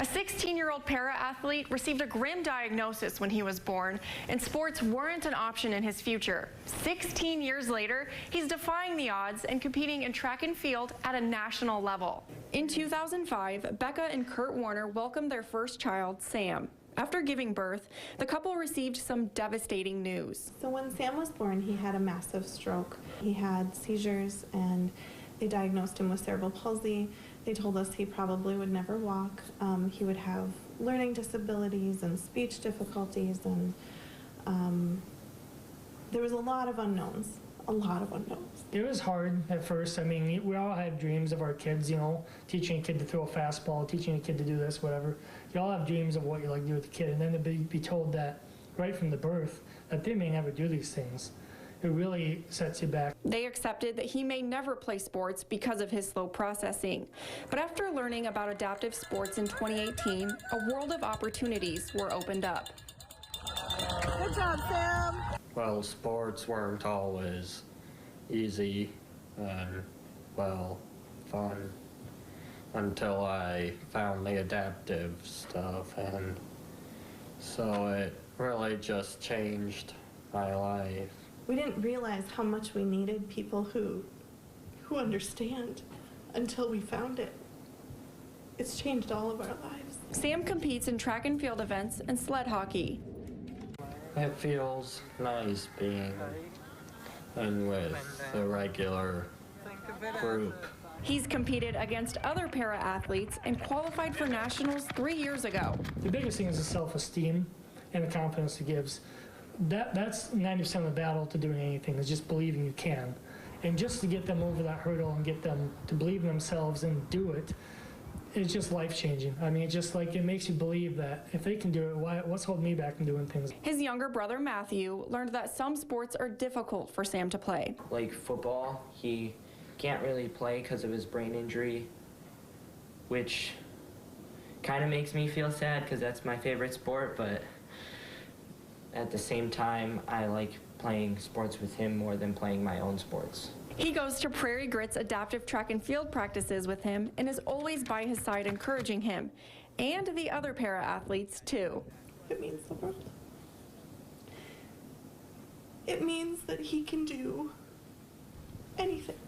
A 16-year-old para-athlete received a grim diagnosis when he was born, and sports weren't an option in his future. 16 years later, he's defying the odds and competing in track and field at a national level. In 2005, Becca and Kurt Warner welcomed their first child, Sam. After giving birth, the couple received some devastating news. So when Sam was born, he had a massive stroke. He had seizures, and they diagnosed him with cerebral palsy. They told us he probably would never walk. He would have learning disabilities and speech difficulties, and there was a lot of unknowns. It was hard at first. I mean, we all have dreams of our kids, you know, teaching a kid to throw a fastball, teaching a kid to do this, whatever. You all have dreams of what you like to do with a kid, and then to be told that right from the birth that they may never do these things. It really sets you back. They accepted that he may never play sports because of his slow processing. But after learning about adaptive sports in 2018, a world of opportunities were opened up. Good job, Sam. Well, sports weren't always easy and, well, fun until I found the adaptive stuff, and so it really just changed my life. We didn't realize how much we needed people who understand until we found it. It's changed all of our lives. Sam competes in track and field events and sled hockey. It feels nice being in with the regular group. He's competed against other para-athletes and qualified for nationals 3 years ago. The biggest thing is the self-esteem and the confidence it gives. That's 90% of the battle to doing anything, is just believing you can. And just to get them over that hurdle and get them to believe in themselves and do it, it's just life-changing. I mean, it's just like, it makes you believe that if they can do it, what's holding me back from doing things? His younger brother, Matthew, learned that some sports are difficult for Sam to play. Like football, he can't really play because of his brain injury, which kind of makes me feel sad because that's my favorite sport, but at the same time, I like playing sports with him more than playing my own sports. He goes to Prairie Grit's adaptive track and field practices with him and is always by his side encouraging him, and the other para-athletes too. It means the world. It means that he can do anything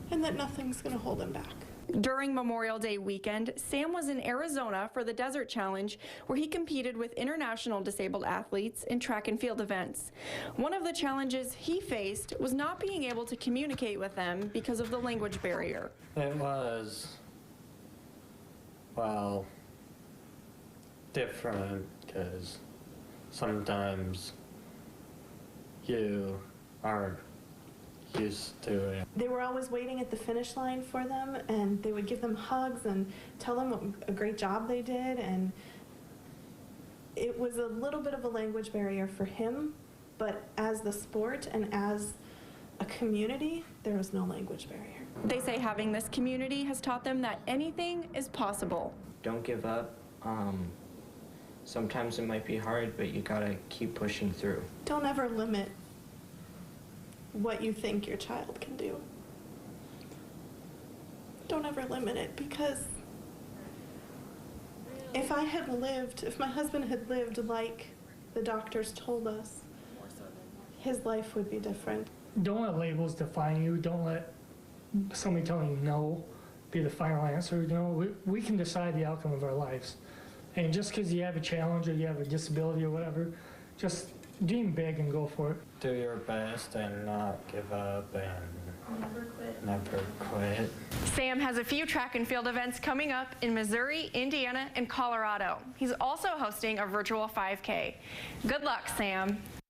and that nothing's going to hold him back. During Memorial Day weekend, Sam was in Arizona for the Desert Challenge, where he competed with international disabled athletes in track and field events. One of the challenges he faced was not being able to communicate with them because of the language barrier. It was, well, different because sometimes you aren't used to it. They were always waiting at the finish line for them, and they would give them hugs and tell them what a great job they did, and it was a little bit of a language barrier for him, but as the sport and as a community, there was no language barrier. They say having this community has taught them that anything is possible. Don't give up. Sometimes it might be hard, but you gotta keep pushing through. Don't ever limit what you think your child can do. Don't ever limit it, because if my husband had lived like the doctors told us, his life would be different. Don't let labels define you. Don't let somebody telling you no be the final answer. You know, we can decide the outcome of our lives. And just because you have a challenge or you have a disability or whatever, just dream big and go for it. Do your best and not give up and never quit. Sam has a few track and field events coming up in Missouri, Indiana, and Colorado. He's also hosting a virtual 5K. Good luck, Sam.